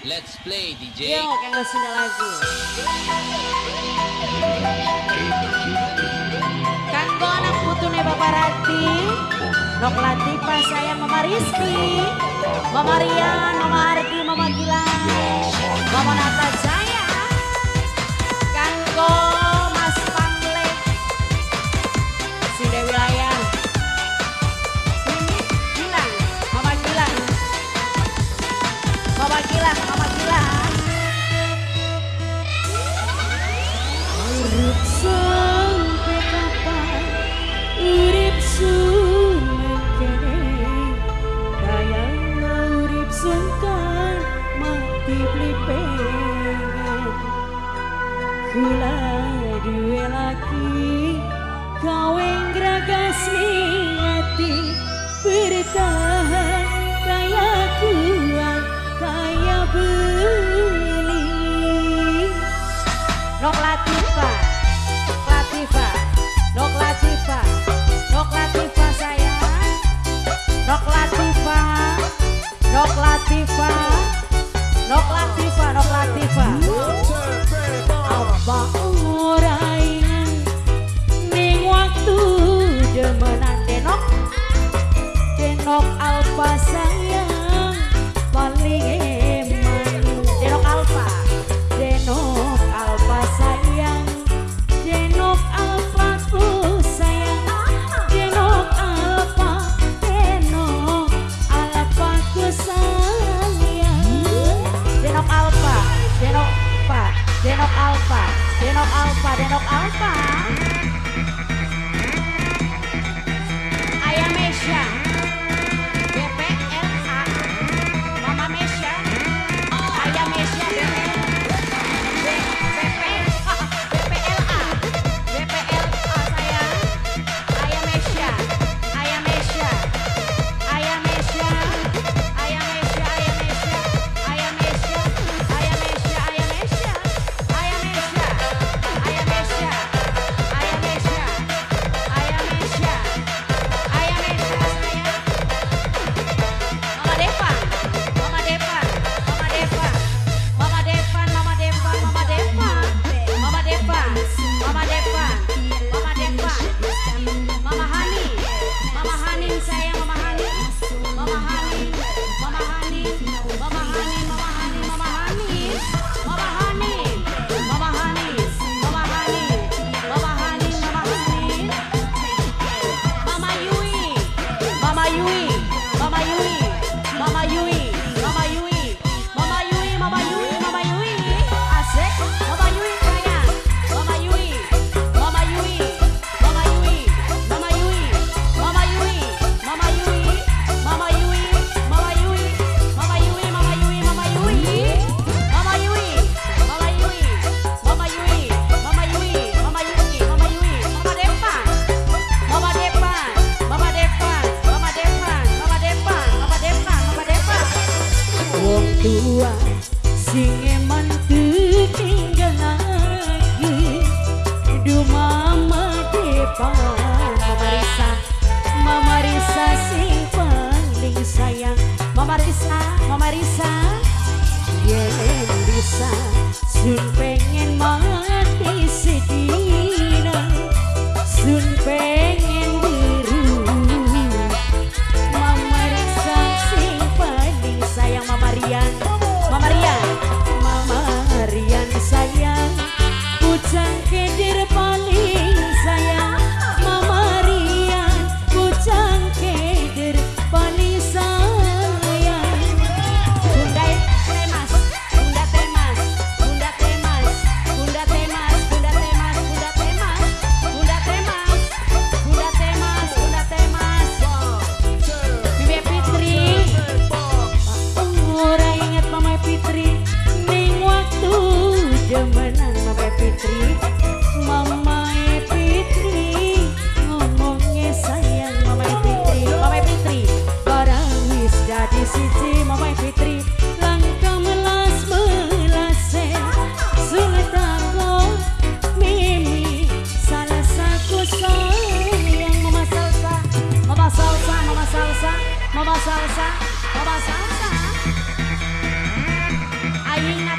Let's play DJ. Yo, kayak nggak sudah lagu. Kanggo anak putune Bapak Rati, Nok Latifa sayang Mama Rizky, Mama Rian, Mama Ardi, Mama Gilang, Mama Nata sayang. Kanggo Mas Pangle, si Dewi Layang, Sini Gilang, Mama Gilang, Mama Gilang, Mama Gilang. Urip sampai kapan, urip sumekene, dayang urip sungkan mati beli pengen. Kula duwe laki, kowe ngragas ati bertahan kaya kuat kaya beli. Nok Latifa, Latifa, Nok Latifa, Nok Latifa sayang, Nok Latifa, Nok Latifa, Nok Latifa, Nok Latifa. Apa orang ning waktu demenan denok, denok alfa sayang paling eman, denok alfa, denok alfa sayang, denok alfa ku sayang, denok alfa ku sayang, denok alfa, denok pa, denok alfa, denok alfa, denok alfa. Ayah Mesya, BPLA, Mama Mesya, Ayah Mesya, BPLA, BPLA sayang, Ayah Mesya, Ayah Mesya, Ayah Mesya, Ayah Mesya, Ayah Mesya, Ayah Mesya, Ayah Mesya, Ayah Mesya, Ayah Mesya, Ayah Mesya, Ayah Mesya, Ayah Mesya, Ayah Mesya sayang. Mama Devan, Mama Devan, Mama Devan, Mama Devan, Mama Devan, Mama Devan, Mama Devan, Mama Devan, Mama Devan, Mama Hani, Mama Hani sayang, Mama Hani, Mama Hani, Mama Hani, Mama Hani, Mama Hani, Mama Hani, Mama Hani, Mama Hani, Mama Hani, Mama Hani, Mama Hani, Mama Yui, Mama Yui, Mama Yui, Mama Yui, Mama Yui, Mama Yui, Mama Yui, Mama Yui, asik, Mama Yui sayang, Mama Yui, Mama Yui, Mama Yui, Mama Yui, Mama Yui, Mama Yui, Mama Yui, Mama Yui, Mama Yui, Mama Yui, Mama Yui, Mama Yui, Mama Yui, Mama Yui, Mama Yui, Mama Yui, Mama Yui, Mama Devan, Mama Devan, Mama Devan, Mama Devan, Mama Devan, Mama Devan, Mama Devan. Wong tua sing eman tinggal lagi, du Mama Devan, Mama Risa, Mama Risa sing paling sayang, Mama Risa, Mama Risa, yen bisa sun pengen mati sedina, sun pengen biru. Mama Risa sing paling sayang, Mama Rian, Mama Rian, Mama Rian sayang, bujang keder paling sayang, Mama Rian, bujang keder paling sayang. Bunda Temas, Bunda Temas, Bunda Temas, Bunda Temas, Bunda Temas, Bunda Temas, Bunda Temas, Bunda Temas, Bunda Temas, Bibi Fitri, ora inget Mama Fitri, ning waktu demenan Mama Fitri, Mama Fitri, ngomongnya sayang Mama Fitri, Mama Fitri, barang wis jadi siji Mama Fitri, langkah melas-melase, sulit takut mimi, salah satu sayang Mama Salsa, Mama Salsa, Mama Salsa, Mama Salsa. Mama salsa. Ay, ingat